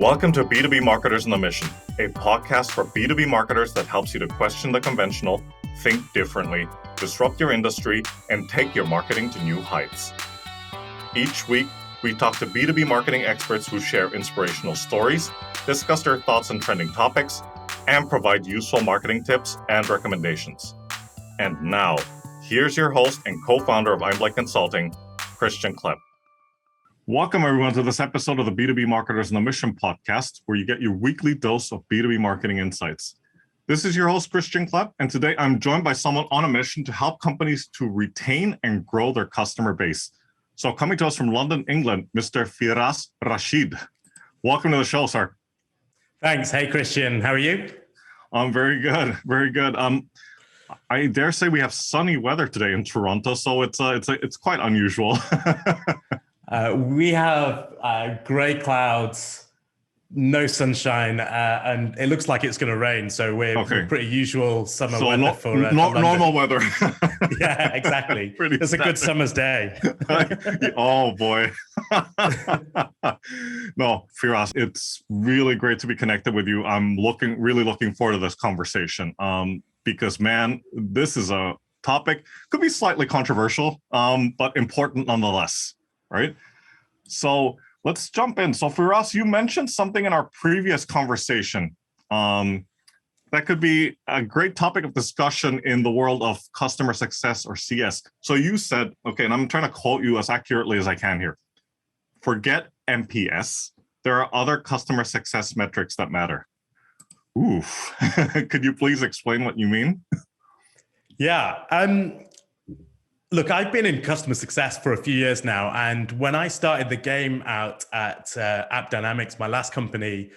Welcome to B2B Marketers on a Mission, a podcast for B2B marketers that helps you to question the conventional, think differently, disrupt your industry, and take your marketing to new heights. Each week, we talk to B2B marketing experts who share inspirational stories, discuss their thoughts on trending topics, and provide useful marketing tips and recommendations. And now, here's your host and co-founder of Einblick Consulting, Christian Klepp. Welcome, everyone, to this episode of the B2B Marketers on a Mission podcast, where you get your weekly dose of B2B marketing insights. This is your host, Christian Klepp, and today I'm joined by someone on a mission to help companies to retain and grow their customer base. So coming to us from London, England, Mr. Firaas Rashid. Welcome to the show, sir. Thanks. Hey, Christian. How are you? I'm very good. Very good. I dare say we have sunny weather today in Toronto, so it's quite unusual. We have gray clouds, no sunshine, and it looks like it's going to rain. So we're pretty usual summer weather for normal weather. Yeah, exactly. It's a good summer's day. Oh boy. No, Firaas, it's really great to be connected with you. I'm really looking forward to this conversation. Because man, this is a topic, could be slightly controversial, but important nonetheless. Right? So let's jump in. So Firaas, you mentioned something in our previous conversation that could be a great topic of discussion in the world of customer success or CS. So you said, okay, and I'm trying to quote you as accurately as I can here. Forget NPS. There are other customer success metrics that matter. Oof. Could you please explain what you mean? Yeah. Look, I've been in customer success for a few years now, and when I started the game out at App Dynamics, my last company,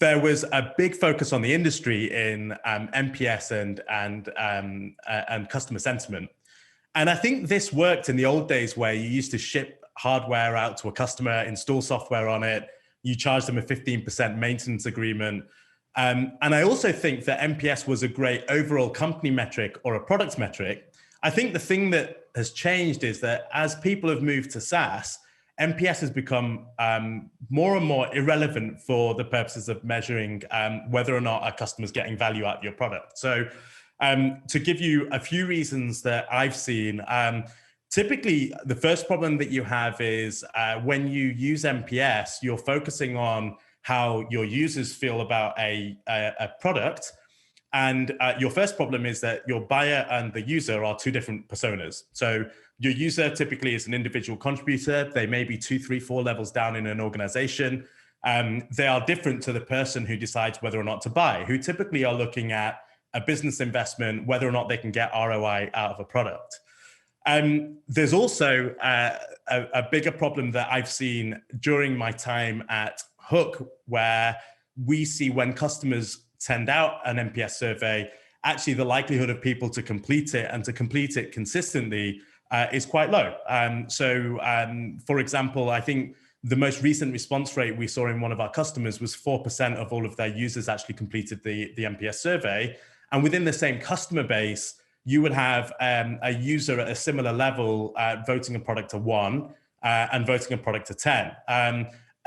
there was a big focus on the industry in NPS and customer sentiment. And I think this worked in the old days where you used to ship hardware out to a customer, install software on it, you charge them a 15% maintenance agreement. And I also think that NPS was a great overall company metric or a product metric. I think the thing that has changed is that as people have moved to SaaS, NPS has become more and more irrelevant for the purposes of measuring whether or not a customer's getting value out of your product. So to give you a few reasons that I've seen, typically the first problem that you have is when you use NPS, you're focusing on how your users feel about a product. And your first problem is that your buyer and the user are two different personas. So your user typically is an individual contributor. They may be 2, 3, 4 levels down in an organization. They are different to the person who decides whether or not to buy, who typically are looking at a business investment, whether or not they can get ROI out of a product. There's also a bigger problem that I've seen during my time at Hook, where we see when customers send out an NPS survey, actually the likelihood of people to complete it and to complete it consistently is quite low. For example, I think the most recent response rate we saw in one of our customers was 4% of all of their users actually completed the NPS survey. And within the same customer base, you would have a user at a similar level voting a product a 1 and voting a product a 10.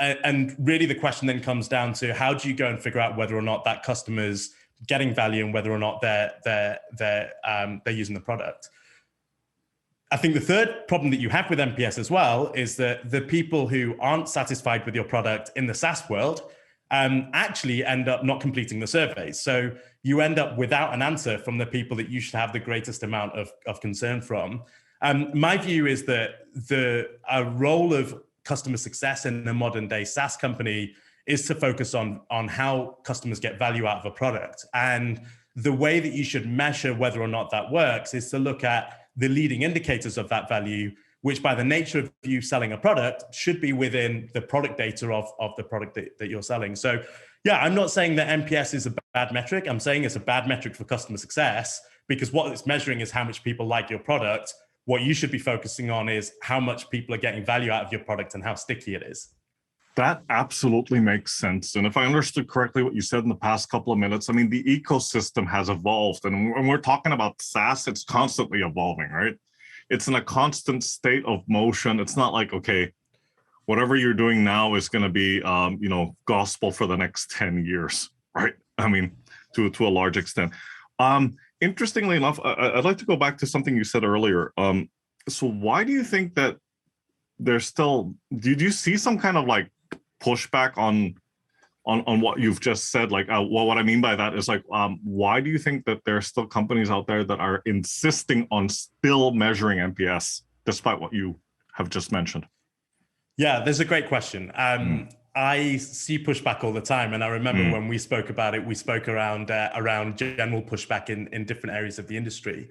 And really the question then comes down to how do you go and figure out whether or not that customer's getting value and whether or not they're using the product. I think the third problem that you have with NPS as well is that the people who aren't satisfied with your product in the SaaS world actually end up not completing the surveys. So you end up without an answer from the people that you should have the greatest amount of concern from. My view is that a role of customer success in a modern day SaaS company is to focus on how customers get value out of a product. And the way that you should measure whether or not that works is to look at the leading indicators of that value, which by the nature of you selling a product should be within the product data of the product that you're selling. So yeah, I'm not saying that NPS is a bad metric. I'm saying it's a bad metric for customer success because what it's measuring is how much people like your product. What you should be focusing on is how much people are getting value out of your product and how sticky it is. That absolutely makes sense. And if I understood correctly what you said in the past couple of minutes, I mean, the ecosystem has evolved. And when we're talking about SaaS, it's constantly evolving, right? It's in a constant state of motion. It's not like, okay, whatever you're doing now is going to be, gospel for the next 10 years, right? I mean, to a large extent. Interestingly enough, I'd like to go back to something you said earlier. So why do you think that there's still, did you see some kind of like pushback on what you've just said? Like, what I mean by that is like, why do you think that there are still companies out there that are insisting on still measuring NPS despite what you have just mentioned? Yeah, there's a great question. I see pushback all the time, and I remember when we spoke about it, we spoke around general pushback in different areas of the industry.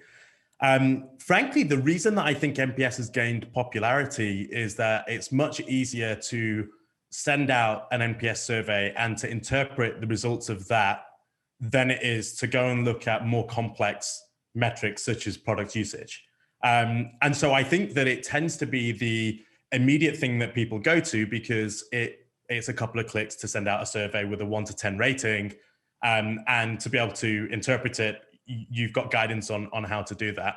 Frankly, the reason that I think NPS has gained popularity is that it's much easier to send out an NPS survey and to interpret the results of that than it is to go and look at more complex metrics such as product usage. And so I think that it tends to be the immediate thing that people go to because it's a couple of clicks to send out a survey with a 1 to 10 rating, and to be able to interpret it, you've got guidance on how to do that.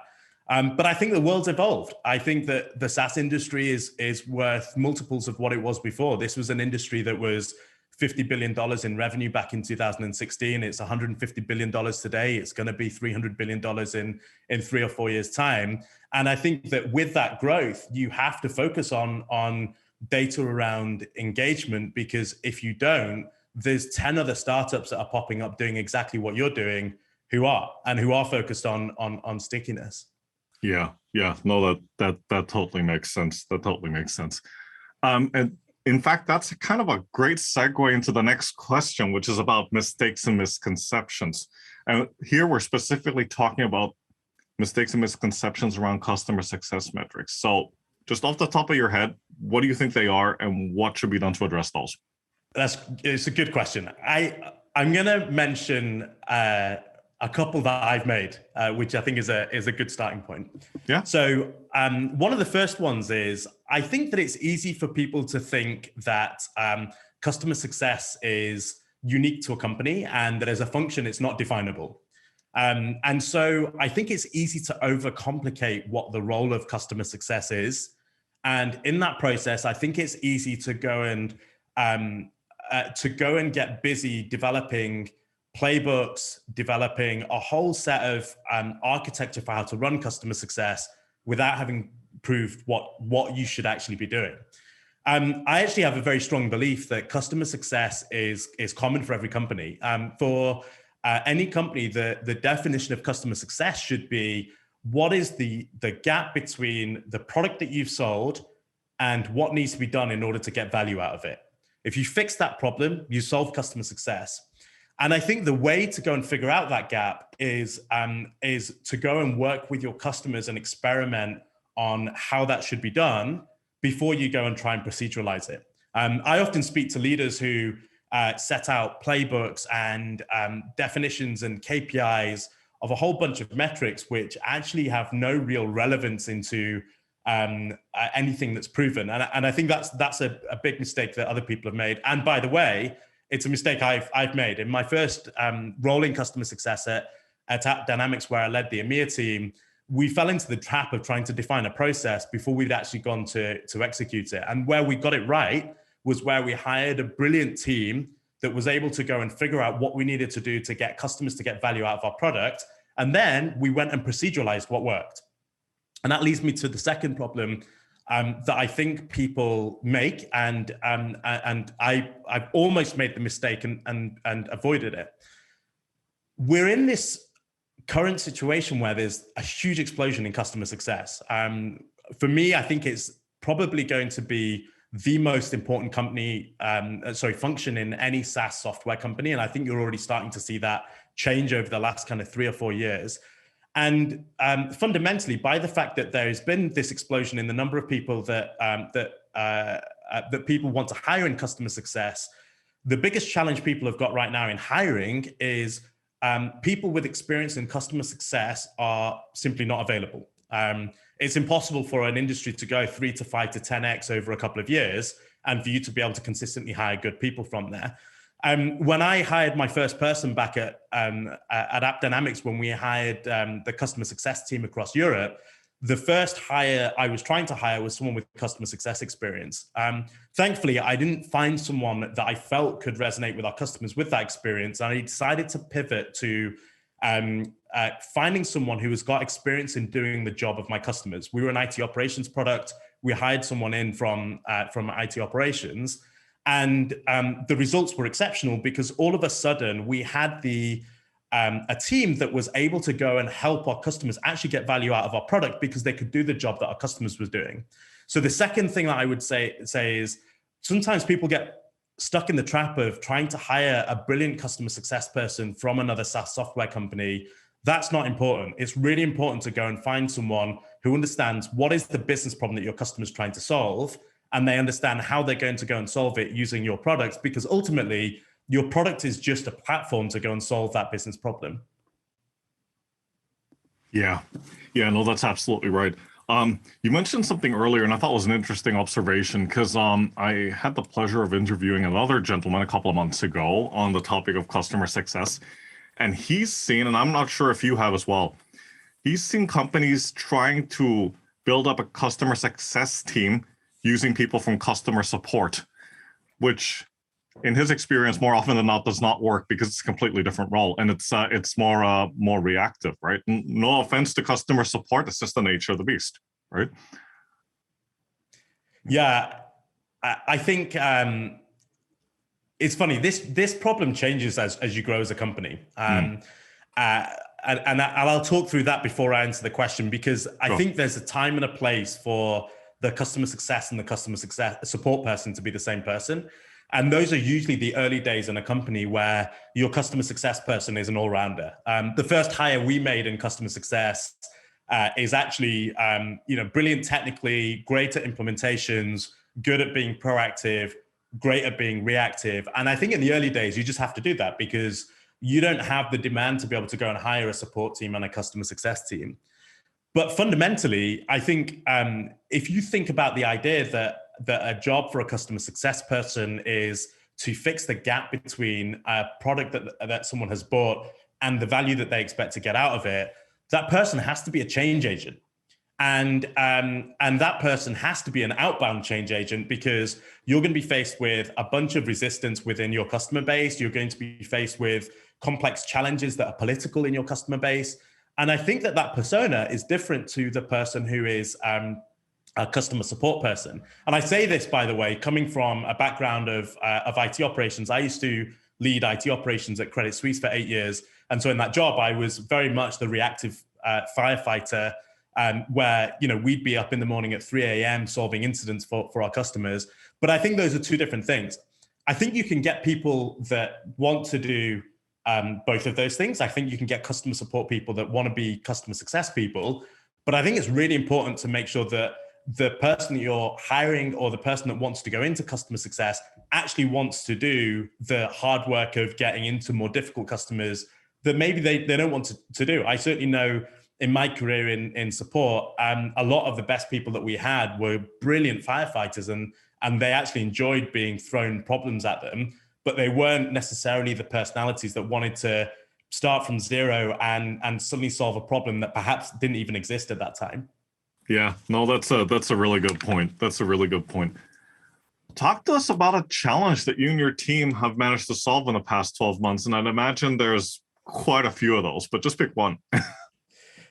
But I think the world's evolved. I think that the SaaS industry is worth multiples of what it was before. This was an industry that was $50 billion in revenue back in 2016. It's $150 billion today. It's going to be $300 billion in 3 or 4 years' time. And I think that with that growth, you have to focus on data around engagement, because if you don't, there's 10 other startups that are popping up doing exactly what you're doing who are focused on stickiness. Yeah. No, that totally makes sense. That totally makes sense. And in fact, that's kind of a great segue into the next question, which is about mistakes and misconceptions. And here we're specifically talking about mistakes and misconceptions around customer success metrics. So just off the top of your head, what do you think they are and what should be done to address those? It's a good question. I'm going to mention a couple that I've made, which I think is a good starting point. Yeah. So one of the first ones is, I think that it's easy for people to think that customer success is unique to a company and that as a function, it's not definable. And so I think it's easy to overcomplicate what the role of customer success is. And in that process, I think it's easy to go and get busy developing playbooks, developing a whole set of architecture for how to run customer success without having proved what you should actually be doing. I actually have a very strong belief that customer success is common for every company. For any company, the definition of customer success should be, what is the gap between the product that you've sold and what needs to be done in order to get value out of it? If you fix that problem, you solve customer success. And I think the way to go and figure out that gap is to go and work with your customers and experiment on how that should be done before you go and try and proceduralize it. I often speak to leaders who set out playbooks and definitions and KPIs of a whole bunch of metrics which actually have no real relevance into anything that's proven. And I think that's a big mistake that other people have made. And by the way, it's a mistake I've made. In my first role in customer success at AppDynamics, where I led the EMEA team, we fell into the trap of trying to define a process before we'd actually gone to execute it. And where we got it right was where we hired a brilliant team that was able to go and figure out what we needed to do to get customers to get value out of our product. And then we went and proceduralized what worked. And that leads me to the second problem that I think people make, and I've almost made the mistake and avoided it. We're in this current situation where there's a huge explosion in customer success. For me, I think it's probably going to be the most important function in any SaaS software company. And I think you're already starting to see that change over the last kind of 3 or 4 years. And fundamentally, by the fact that there has been this explosion in the number of people that people want to hire in customer success, the biggest challenge people have got right now in hiring is people with experience in customer success are simply not available. It's impossible for an industry to go 3 to 5 to 10x over a couple of years and for you to be able to consistently hire good people from there. When I hired my first person back at AppDynamics, when we hired the customer success team across Europe, the first hire I was trying to hire was someone with customer success experience. Thankfully, I didn't find someone that I felt could resonate with our customers with that experience. And I decided to pivot to finding someone who has got experience in doing the job of my customers. We were an IT operations product. We hired someone in from IT operations. And the results were exceptional because all of a sudden we had a team that was able to go and help our customers actually get value out of our product because they could do the job that our customers was doing. So the second thing that I would say is sometimes people get stuck in the trap of trying to hire a brilliant customer success person from another SaaS software company. That's not important. It's really important to go and find someone who understands what is the business problem that your customer is trying to solve, and they understand how they're going to go and solve it using your products, because ultimately your product is just a platform to go and solve that business problem. Yeah, no, that's absolutely right. You mentioned something earlier, and I thought was an interesting observation because I had the pleasure of interviewing another gentleman a couple of months ago on the topic of customer success. And he's seen, and I'm not sure if you have as well, he's seen companies trying to build up a customer success team using people from customer support, which in his experience, more often than not, does not work because it's a completely different role, and it's more reactive, right? No offense to customer support, it's just the nature of the beast, right? Yeah, I think it's funny. This problem changes as you grow as a company, and I'll talk through that before I answer the question, because I think there's a time and a place for the customer success and the customer success support person to be the same person. And those are usually the early days in a company where your customer success person is an all-rounder. The first hire we made in customer success is actually, brilliant technically, great at implementations, good at being proactive, great at being reactive. And I think in the early days, you just have to do that because you don't have the demand to be able to go and hire a support team and a customer success team. But fundamentally, I think if you think about the idea that a job for a customer success person is to fix the gap between a product that someone has bought and the value that they expect to get out of it, that person has to be a change agent. And that person has to be an outbound change agent, because you're going to be faced with a bunch of resistance within your customer base. You're going to be faced with complex challenges that are political in your customer base. And I think that persona is different to the person who is a customer support person. And I say this, by the way, coming from a background of IT operations. I used to lead IT operations at Credit Suisse for 8 years. And so in that job, I was very much the reactive firefighter, where we'd be up in the morning at 3 a.m. solving incidents for our customers. But I think those are two different things. I think you can get people that want to do both of those things. I think you can get customer support people that want to be customer success people. But I think it's really important to make sure that the person that you're hiring or the person that wants to go into customer success actually wants to do the hard work of getting into more difficult customers that maybe they don't want to do. I certainly know in my career in support, a lot of the best people that we had were brilliant firefighters, and they actually enjoyed being thrown problems at them, but they weren't necessarily the personalities that wanted to start from zero and suddenly solve a problem that perhaps didn't even exist at that time. Yeah, no, that's a really good point. That's a really good point. Talk to us about a challenge that you and your team have managed to solve in the past 12 months. And I'd imagine there's quite a few of those, but just pick one.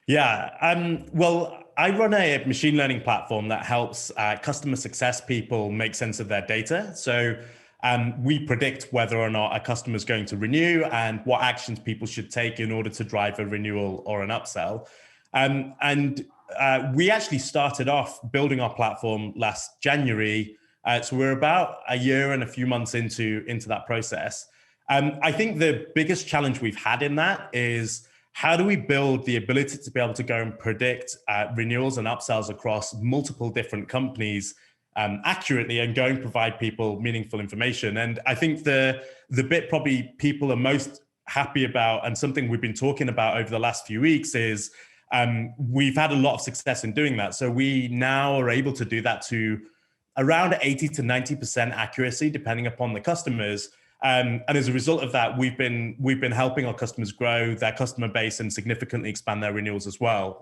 Yeah. Well, I run a machine learning platform that helps customer success people make sense of their data. So we predict whether or not a customer is going to renew and what actions people should take in order to drive a renewal or an upsell. We actually started off building our platform last January. So we're about a year and a few months into that process. I think the biggest challenge we've had in that is, how do we build the ability to be able to go and predict renewals and upsells across multiple different companies accurately and go and provide people meaningful information? And I think the bit probably people are most happy about, and something we've been talking about over the last few weeks, is we've had a lot of success in doing that. So we now are able to do that to around 80 to 90% accuracy, depending upon the customers. And as a result of that, we've been helping our customers grow their customer base and significantly expand their renewals as well.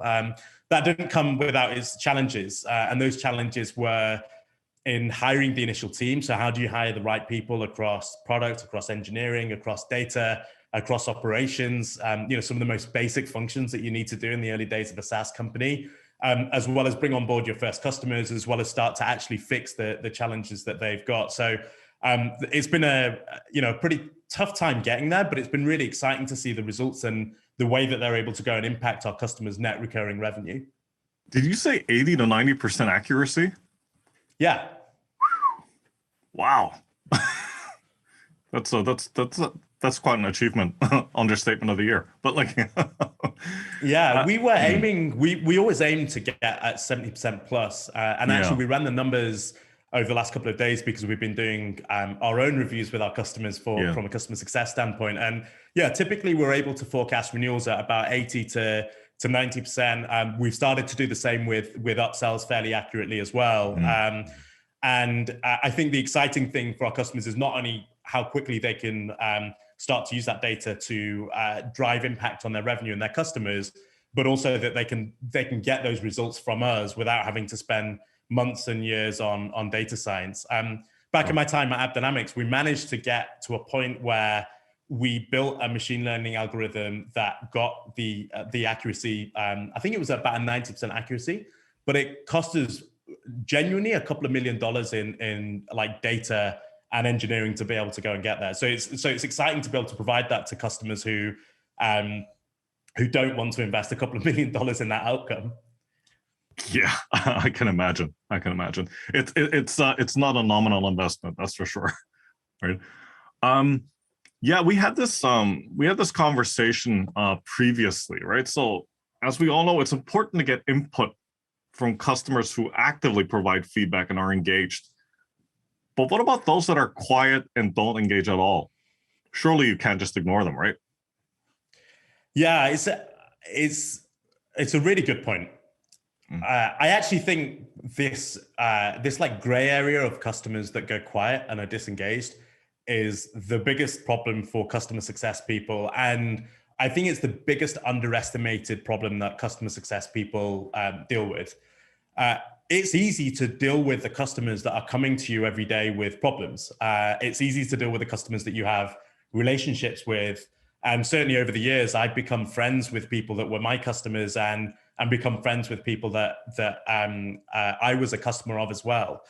That didn't come without its challenges, and those challenges were in hiring the initial team. So how do you hire the right people across product, across engineering, across data, across operations, some of the most basic functions that you need to do in the early days of a SaaS company, as well as bring on board your first customers, as well as start to actually fix the challenges that they've got. So it's been a pretty tough time getting there, but it's been really exciting to see the results and the way that they're able to go and impact our customers' net recurring revenue. Did you say 80 to 90% accuracy? Yeah. Wow. That's quite an achievement. Understatement of the year. But yeah, we were aiming, we always aim to get at 70% plus. Actually we ran the numbers over the last couple of days because we've been doing our own reviews with our customers from a customer success standpoint. And yeah, typically we're able to forecast renewals at about 80 to 90%. We've started to do the same with upsells fairly accurately as well. And I think the exciting thing for our customers is not only how quickly they can start to use that data to drive impact on their revenue and their customers, but also that they can get those results from us without having to spend months and years on data science. Back in my time at AppDynamics, we managed to get to a point where we built a machine learning algorithm that got the accuracy. I think it was about a 90% accuracy, but it cost us genuinely a couple of $1 million in like data and engineering to be able to go and get there. So it's exciting to be able to provide that to customers who don't want to invest a couple of $1 million in that outcome. Yeah, I can imagine. It's not a nominal investment, that's for sure. Right. Yeah, we had this conversation previously, right? So as we all know, it's important to get input from customers who actively provide feedback and are engaged. But what about those that are quiet and don't engage at all? Surely you can't just ignore them, right? Yeah, it's a really good point. I actually think this like gray area of customers that go quiet and are disengaged is the biggest problem for customer success people. And I think it's the biggest underestimated problem that customer success people deal with. It's easy to deal with the customers that are coming to you every day with problems. It's easy to deal with the customers that you have relationships with. And certainly over the years, I've become friends with people that were my customers and become friends with people that I was a customer of as well.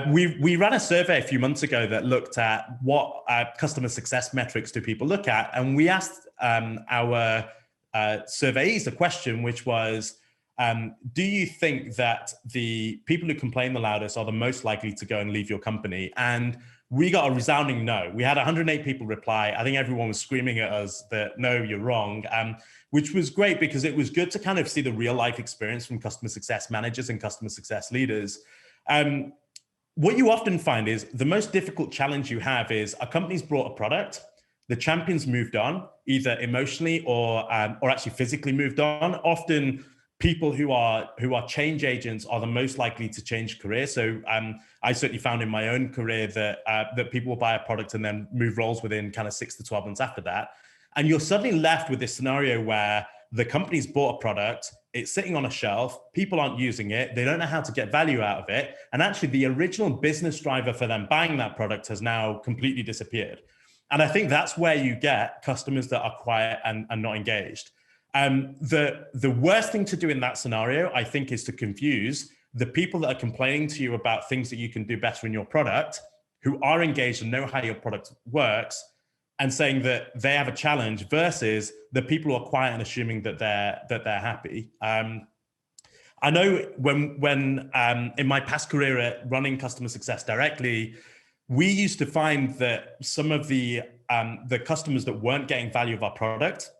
We ran a survey a few months ago that looked at what customer success metrics do people look at. And we asked our surveys a question, which was, do you think that the people who complain the loudest are the most likely to go and leave your company? And we got a resounding no. We had 108 people reply. I think everyone was screaming at us that, no, you're wrong, which was great because it was good to kind of see the real life experience from customer success managers and customer success leaders. What you often find is the most difficult challenge you have is a company's brought a product, the champions moved on, either emotionally or actually physically moved on. Often people who are change agents are the most likely to change career. So I certainly found in my own career that people will buy a product and then move roles within kind of 6 to 12 months after that. And you're suddenly left with this scenario where the company's bought a product, it's sitting on a shelf, people aren't using it, they don't know how to get value out of it. And actually the original business driver for them buying that product has now completely disappeared. And I think that's where you get customers that are quiet and not engaged. The worst thing to do in that scenario, I think, is to confuse the people that are complaining to you about things that you can do better in your product, who are engaged and know how your product works, and saying that they have a challenge, versus the people who are quiet and assuming that they're happy. I know when in my past career at running customer success directly, we used to find that some of the customers that weren't getting value of our product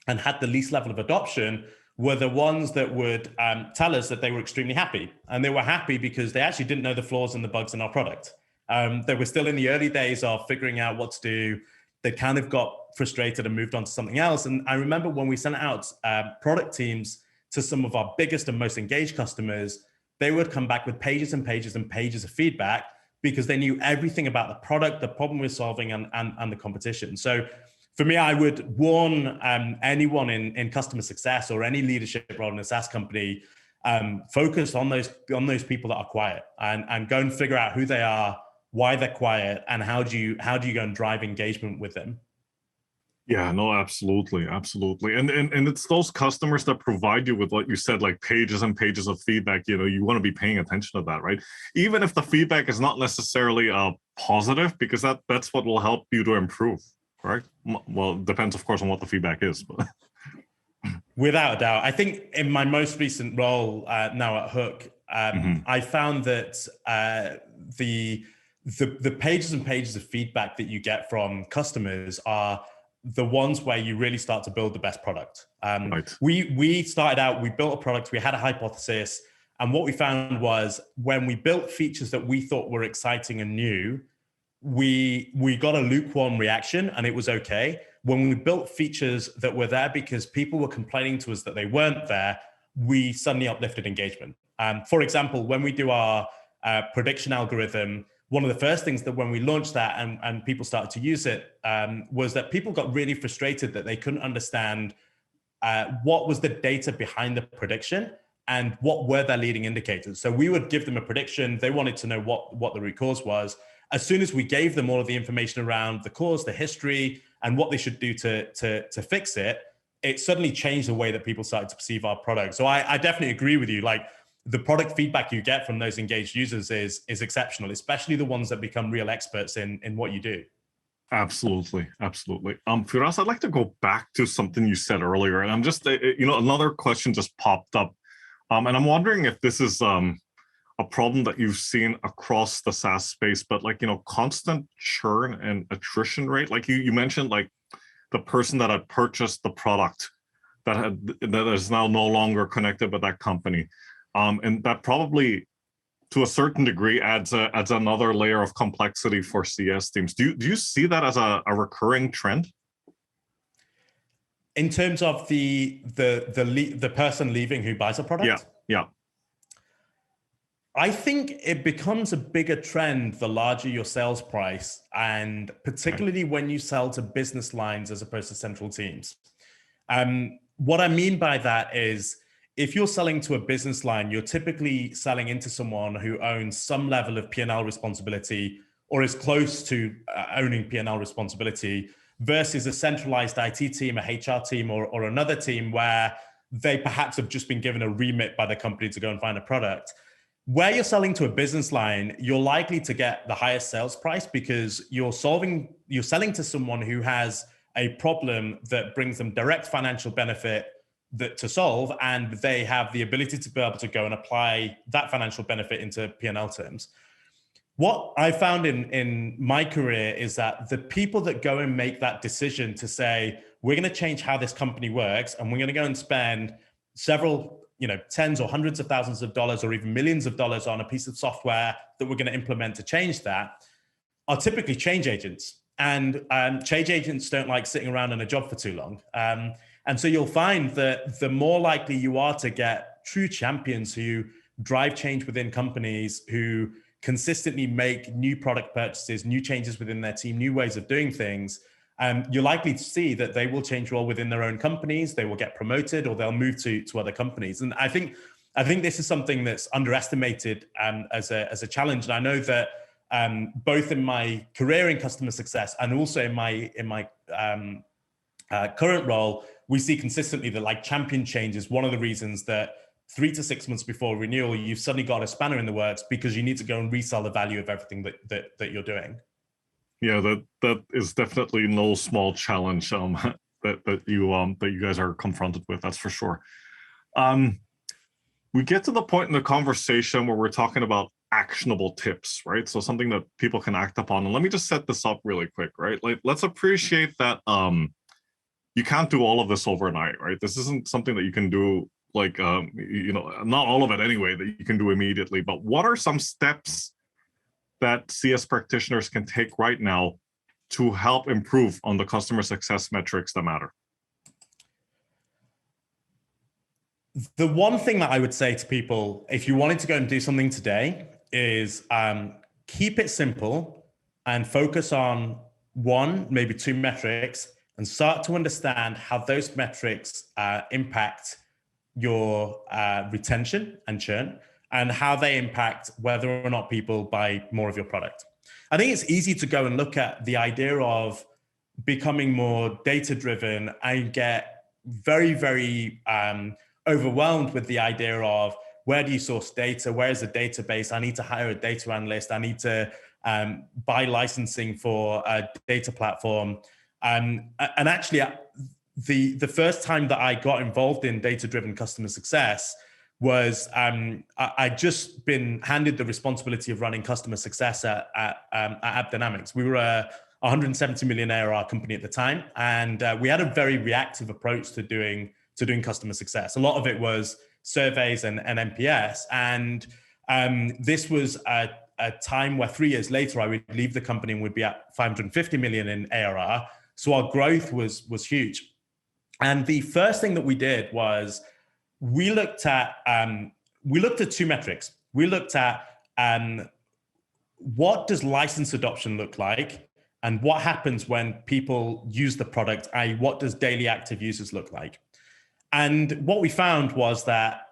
and had the least level of adoption were the ones that would tell us that they were extremely happy. And they were happy because they actually didn't know the flaws and the bugs in our product. They were still in the early days of figuring out what to do. They kind of got frustrated and moved on to something else. And I remember when we sent out product teams to some of our biggest and most engaged customers, they would come back with pages and pages and pages of feedback, because they knew everything about the product, the problem we're solving, and the competition. So for me, I would warn anyone in customer success or any leadership role in a SaaS company, focus on those people that are quiet, and go and figure out who they are, why they're quiet, and how do you go and drive engagement with them. Yeah, no, absolutely, absolutely. And it's those customers that provide you with, what you said, like pages and pages of feedback. You want to be paying attention to that, right? Even if the feedback is not necessarily positive, because that's what will help you to improve, right? Well, it depends, of course, on what the feedback is. But without a doubt, I think in my most recent role now at Hook, I found that the pages and pages of feedback that you get from customers are the ones where you really start to build the best product. Right. We started out, we built a product, we had a hypothesis, and what we found was when we built features that we thought were exciting and new, we got a lukewarm reaction, and it was okay. When we built features that were there because people were complaining to us that they weren't there, we suddenly uplifted engagement. For example, when we do our prediction algorithm, one of the first things that when we launched that and people started to use it was that people got really frustrated that they couldn't understand what was the data behind the prediction and what were their leading indicators. So we would give them a prediction. They wanted to know what the root cause was. As soon as we gave them all of the information around the cause, the history, and what they should do to fix it, it suddenly changed the way that people started to perceive our product. So I definitely agree with you. Like, the product feedback you get from those engaged users is exceptional, especially the ones that become real experts in what you do. Absolutely, absolutely. Firaas, I'd like to go back to something you said earlier, and I'm just, another question just popped up, and I'm wondering if this is a problem that you've seen across the SaaS space, but constant churn and attrition rate. Like you mentioned, like the person that had purchased the product that is now no longer connected with that company. And that probably, to a certain degree, adds another layer of complexity for CS teams. Do you see that as a recurring trend? In terms of the person leaving who buys a product? Yeah. I think it becomes a bigger trend the larger your sales price, and particularly when you sell to business lines as opposed to central teams. What I mean by that is, if you're selling to a business line, you're typically selling into someone who owns some level of P&L responsibility or is close to owning P&L responsibility, versus a centralized IT team, a HR team, or another team where they perhaps have just been given a remit by the company to go and find a product. Where you're selling to a business line, you're likely to get the highest sales price because you're selling to someone who has a problem that brings them direct financial benefit to solve, and they have the ability to be able to go and apply that financial benefit into P&L terms. What I found in my career is that the people that go and make that decision to say, we're going to change how this company works, and we're going to go and spend several, tens or hundreds of thousands of dollars or even millions of dollars on a piece of software that we're going to implement to change that, are typically change agents. And change agents don't like sitting around in a job for too long. And so you'll find that the more likely you are to get true champions who drive change within companies, who consistently make new product purchases, new changes within their team, new ways of doing things, you're likely to see that they will change role within their own companies, they will get promoted, or they'll move to other companies. And I think this is something that's underestimated as a challenge. And I know that both in my career in customer success and also in my current role, we see consistently that like champion change is one of the reasons that 3 to 6 months before renewal, you've suddenly got a spanner in the works because you need to go and resell the value of everything that you're doing. Yeah, that is definitely no small challenge that you guys are confronted with. That's for sure. We get to the point in the conversation where we're talking about actionable tips, right? So something that people can act upon. And let me just set this up really quick, right? Like, let's appreciate that you can't do all of this overnight, right? This isn't something that you can do like, not all of it anyway, that you can do immediately. But what are some steps that CS practitioners can take right now to help improve on the customer success metrics that matter? The one thing that I would say to people, if you wanted to go and do something today, is keep it simple and focus on one, maybe two metrics, and start to understand how those metrics impact your retention and churn, and how they impact whether or not people buy more of your product. I think it's easy to go and look at the idea of becoming more data-driven and get very, very overwhelmed with the idea of where do you source data? Where is the database? I need to hire a data analyst. I need to buy licensing for a data platform. And actually, the first time that I got involved in data-driven customer success was I'd just been handed the responsibility of running customer success at AppDynamics. We were a 170 million ARR company at the time, and we had a very reactive approach to doing customer success. A lot of it was surveys and NPS, and this was a time where 3 years later I would leave the company and would be at 550 million in ARR. So our growth was huge. And the first thing that we did was we looked at two metrics. We looked at what does license adoption look like, and what happens when people use the product, i.e. what does daily active users look like? And what we found was that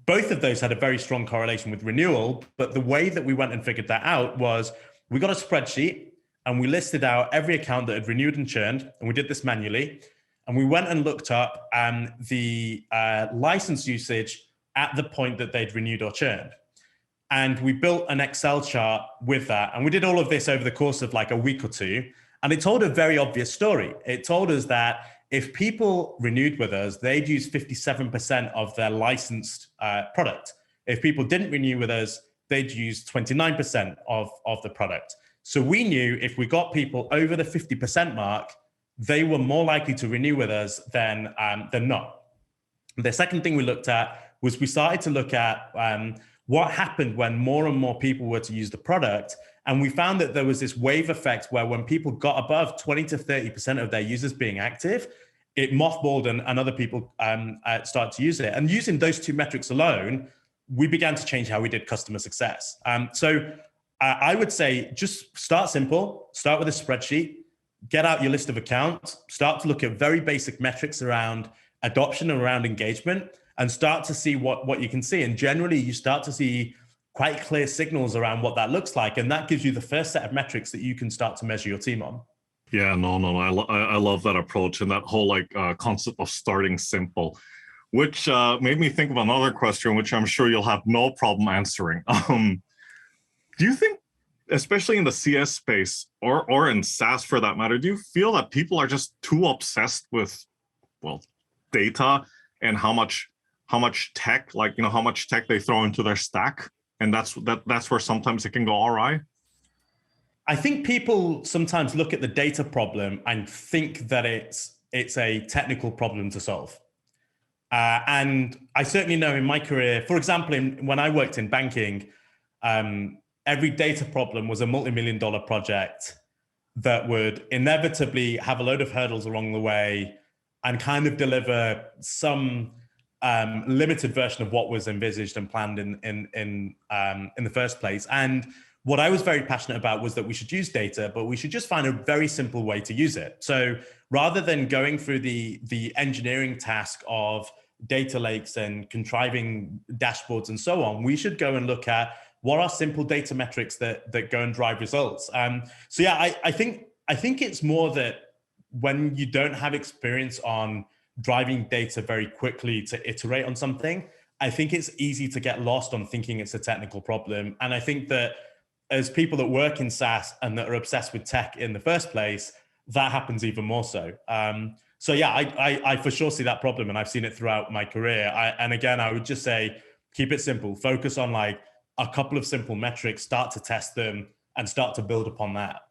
both of those had a very strong correlation with renewal, but the way that we went and figured that out was we got a spreadsheet and we listed out every account that had renewed and churned, and we did this manually. And we went and looked up the license usage at the point that they'd renewed or churned. And we built an Excel chart with that. And we did all of this over the course of like a week or two. And it told a very obvious story. It told us that if people renewed with us, they'd use 57% of their licensed product. If people didn't renew with us, they'd use 29% of the product. So we knew if we got people over the 50% mark, they were more likely to renew with us than not. The second thing we looked at was we started to look at what happened when more and more people were to use the product. And we found that there was this wave effect where when people got above 20 to 30% of their users being active, it mothballed and other people start to use it. And using those two metrics alone, we began to change how we did customer success. So I would say just start simple, start with a spreadsheet, get out your list of accounts, start to look at very basic metrics around adoption and around engagement, and start to see what you can see. And generally, you start to see quite clear signals around what that looks like. And that gives you the first set of metrics that you can start to measure your team on. Yeah, no. I love that approach and that whole concept of starting simple, which made me think of another question, which I'm sure you'll have no problem answering. Do you think, especially in the CS space or in SaaS for that matter, do you feel that people are just too obsessed with, well, data and how much tech, how much tech they throw into their stack, and that's where sometimes it can go awry? I think people sometimes look at the data problem and think that it's a technical problem to solve. And I certainly know in my career, for example, when I worked in banking, every data problem was a multi-million-dollar project that would inevitably have a load of hurdles along the way and kind of deliver some limited version of what was envisaged and planned in the first place. And what I was very passionate about was that we should use data, but we should just find a very simple way to use it. So rather than going through the engineering task of data lakes and contriving dashboards and so on, we should go and look at what are simple data metrics that go and drive results. So yeah, I think it's more that when you don't have experience on driving data very quickly to iterate on something, I think it's easy to get lost on thinking it's a technical problem. And I think that as people that work in SaaS and that are obsessed with tech in the first place, that happens even more so. So yeah, I for sure see that problem, and I've seen it throughout my career. And again, I would just say, keep it simple. Focus on like a couple of simple metrics, start to test them, and start to build upon that.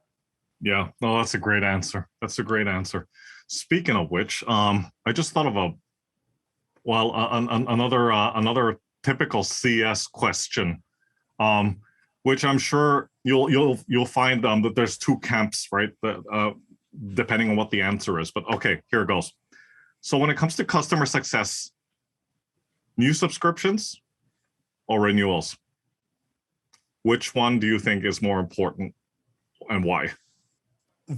Yeah, no, that's a great answer. Speaking of which, I just thought of another typical CS question, which I'm sure you'll find that there's two camps, right? Depending on what the answer is. But okay, here it goes. So when it comes to customer success, new subscriptions or renewals? which one do you think is more important and why?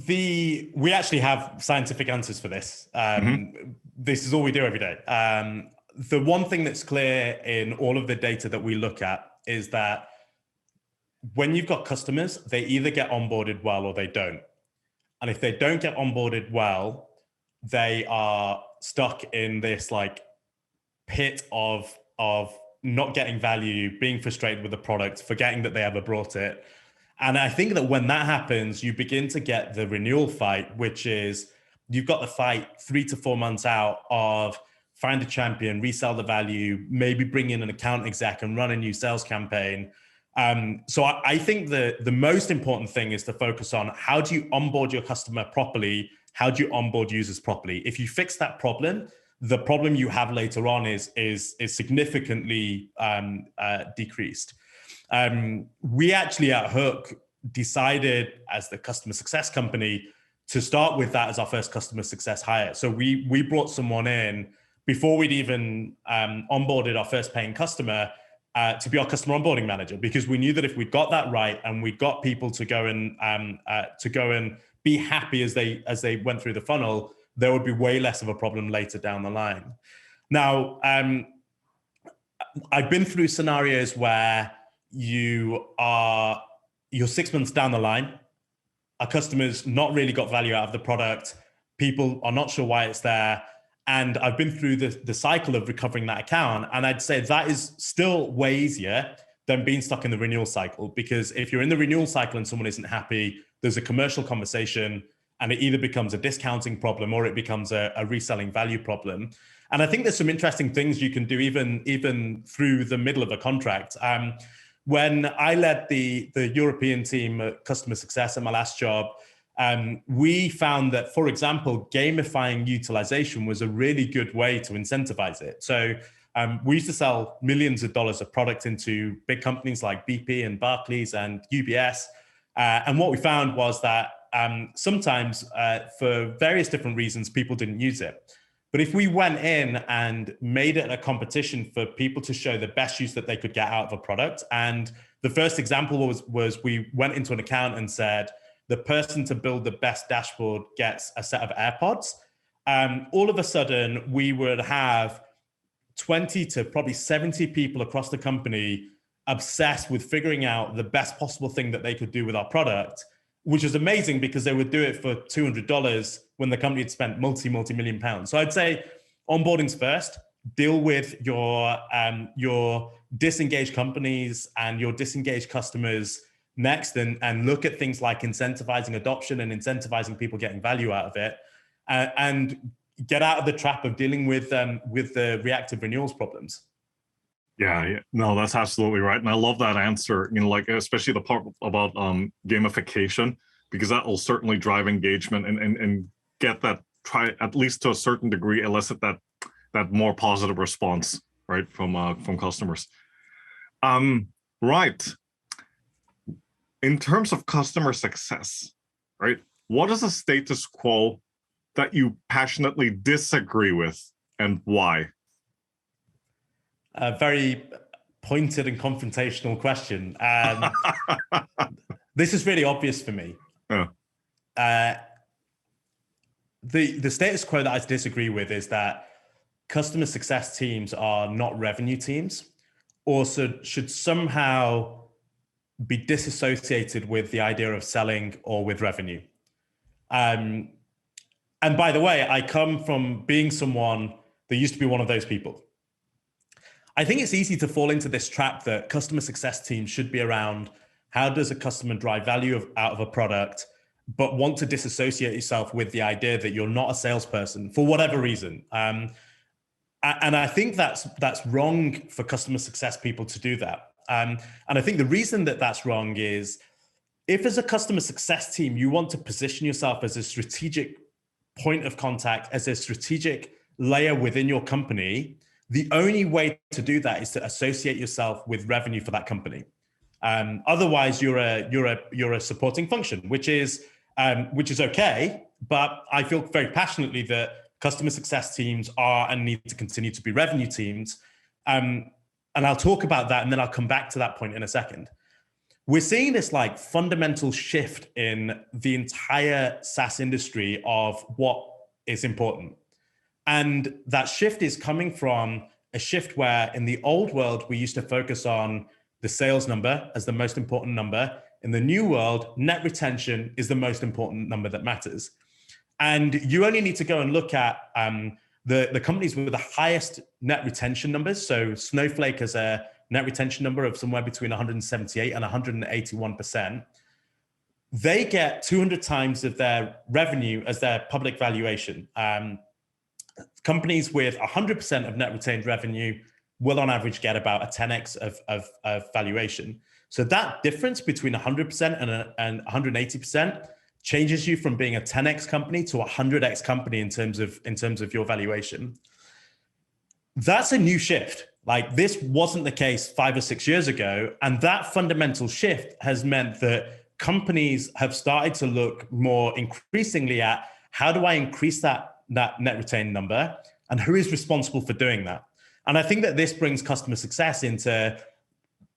We actually have scientific answers for this. This is all we do every day. The one thing that's clear in all of the data that we look at is that when you've got customers, they either get onboarded well or they don't. And if they don't get onboarded well, they are stuck in this like pit of not getting value, being frustrated with the product, forgetting that they ever brought it. And I think that when that happens, you begin to get the renewal fight, which is you've got the fight 3 to 4 months out of find a champion, resell the value, maybe bring in an account exec and run a new sales campaign. So I think the most important thing is to focus on how do you onboard your customer properly? How do you onboard users properly? If you fix that problem, the problem you have later on is significantly decreased. We actually at Hook decided as the customer success company to start with that as our first customer success hire. So we brought someone in before we'd even onboarded our first paying customer to be our customer onboarding manager, because we knew that if we got that right and we got people to go and be happy as they went through the funnel, there would be way less of a problem later down the line. Now, I've been through scenarios where you're 6 months down the line, a customer's not really got value out of the product, people are not sure why it's there, and I've been through the cycle of recovering that account, and I'd say that is still way easier than being stuck in the renewal cycle, because if you're in the renewal cycle and someone isn't happy, there's a commercial conversation, and it either becomes a discounting problem or it becomes a reselling value problem. And I think there's some interesting things you can do even through the middle of a contract. When I led the European team at customer success at my last job, we found that, for example, gamifying utilization was a really good way to incentivize it. So we used to sell millions of dollars of product into big companies like BP and Barclays and UBS. And what we found was that sometimes for various different reasons, people didn't use it. But if we went in and made it a competition for people to show the best use that they could get out of a product, and the first example was we went into an account and said, the person to build the best dashboard gets a set of AirPods. All of a sudden, we would have 20 to probably 70 people across the company obsessed with figuring out the best possible thing that they could do with our product, which is amazing because they would do it for $200 when the company had spent multi-million pounds. So I'd say onboarding's first, deal with your disengaged companies and your disengaged customers next, and look at things like incentivizing adoption and incentivizing people getting value out of it, and get out of the trap of dealing with the reactive renewals problems. Yeah, no, that's absolutely right. And I love that answer, like especially the part about gamification, because that will certainly drive engagement and get that, try at least to a certain degree, elicit that more positive response, right, from customers. Right. In terms of customer success, right, what is a status quo that you passionately disagree with, and why? A very pointed and confrontational question. This is really obvious for me. Yeah. The status quo that I disagree with is that customer success teams are not revenue teams, or should somehow be disassociated with the idea of selling or with revenue. And by the way, I come from being someone that used to be one of those people. I think it's easy to fall into this trap that customer success teams should be around how does a customer drive value out of a product, but want to disassociate yourself with the idea that you're not a salesperson for whatever reason. And I think that's wrong for customer success people to do that. And I think the reason that that's wrong is if as a customer success team, you want to position yourself as a strategic point of contact, as a strategic layer within your company, the only way to do that is to associate yourself with revenue for that company. Otherwise, you're a supporting function, which is okay. But I feel very passionately that customer success teams are and need to continue to be revenue teams. And I'll talk about that, and then I'll come back to that point in a second. we're seeing this like fundamental shift in the entire SaaS industry of what is important. And that shift is coming from a shift where in the old world, we used to focus on the sales number as the most important number. In the new world, net retention is the most important number that matters. And you only need to go and look at the companies with the highest net retention numbers. So Snowflake has a net retention number of somewhere between 178 and 181%. They get 200 times of their revenue as their public valuation. Companies with 100% of net retained revenue will on average get about a 10x of valuation. So that difference between 100% and 180% changes you from being a 10x company to a 100x company in terms of your valuation. That's a new shift. Like, this wasn't the case 5 or 6 years ago. And that fundamental shift has meant that companies have started to look more increasingly at how do I increase that net retained number and who is responsible for doing that. And I think that this brings customer success into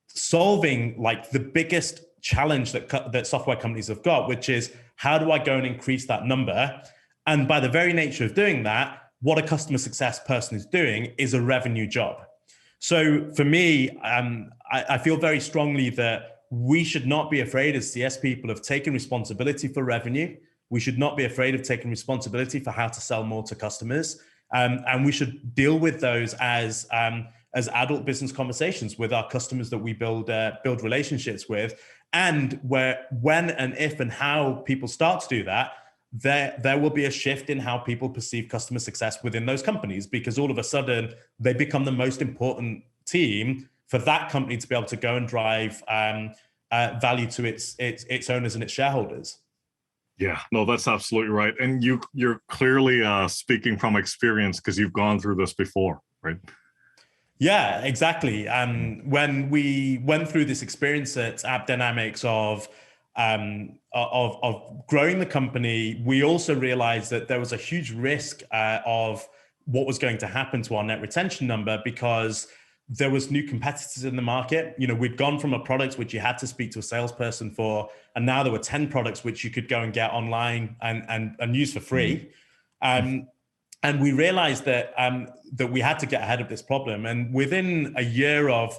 solving like the biggest challenge that software companies have got, which is how do I go and increase that number? And by the very nature of doing that, what a customer success person is doing is a revenue job. So for me, I feel very strongly that we should not be afraid as CS people of taking responsibility for revenue. We should not be afraid of taking responsibility for how to sell more to customers. And we should deal with those as adult business conversations with our customers that we build relationships with. And when and if and how people start to do that, there will be a shift in how people perceive customer success within those companies, because all of a sudden they become the most important team for that company to be able to go and drive value to its owners and its shareholders. Yeah, no, that's absolutely right. And you're clearly speaking from experience because you've gone through this before, right? Yeah, exactly. When we went through this experience at AppDynamics of growing the company, we also realized that there was a huge risk of what was going to happen to our net retention number, because there was new competitors in the market. You know, we'd gone from a product which you had to speak to a salesperson for, and now there were 10 products which you could go and get online and use for free. And we realized that we had to get ahead of this problem. And within a year of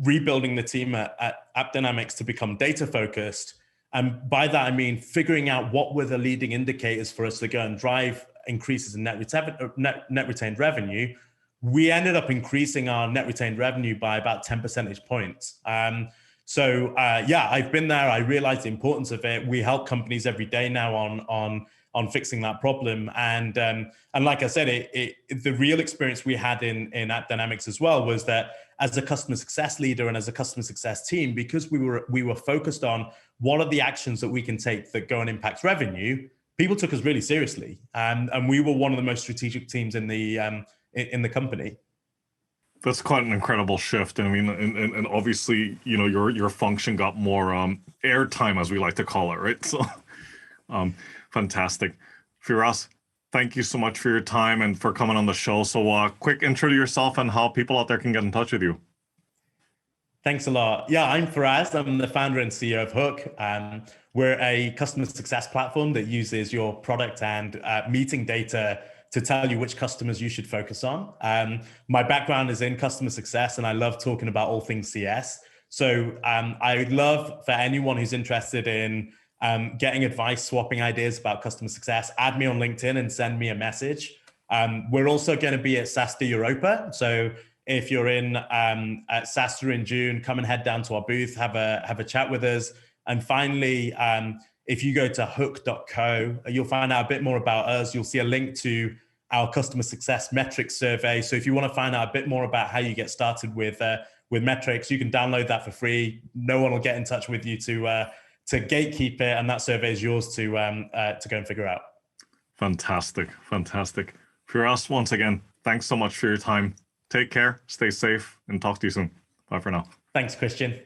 rebuilding the team at AppDynamics to become data focused, and by that I mean figuring out what were the leading indicators for us to go and drive increases in net retained revenue, we ended up increasing our net retained revenue by about 10 percentage points. So I've been there. I realized the importance of it. We help companies every day now on fixing that problem. And like I said, the real experience we had in AppDynamics as well was that as a customer success leader and as a customer success team, because we were focused on what are the actions that we can take that go and impact revenue, people took us really seriously. And we were one of the most strategic teams in the company. That's quite an incredible shift. I mean, and obviously, you know, your function got more airtime, as we like to call it, right? So, fantastic. Firaas, thank you so much for your time and for coming on the show. So, quick intro to yourself and how people out there can get in touch with you. Thanks a lot. Yeah, I'm Firaas. I'm the founder and CEO of Hook. We're a customer success platform that uses your product and meeting data to tell you which customers you should focus on. My background is in customer success, and I love talking about all things CS. So I would love for anyone who's interested in getting advice, swapping ideas about customer success, add me on LinkedIn and send me a message. We're also going to be at SaaS de Europa. So if you're at SaaS in June, come and head down to our booth, have a chat with us. And finally, if you go to hook.co, you'll find out a bit more about us. You'll see a link to our customer success metrics survey. So if you want to find out a bit more about how you get started with metrics, you can download that for free. No one will get in touch with you to gatekeep it, and that survey is yours to go and figure out. Fantastic. Firaas, once again, thanks so much for your time. Take care, stay safe, and talk to you soon. Bye for now. Thanks, Christian.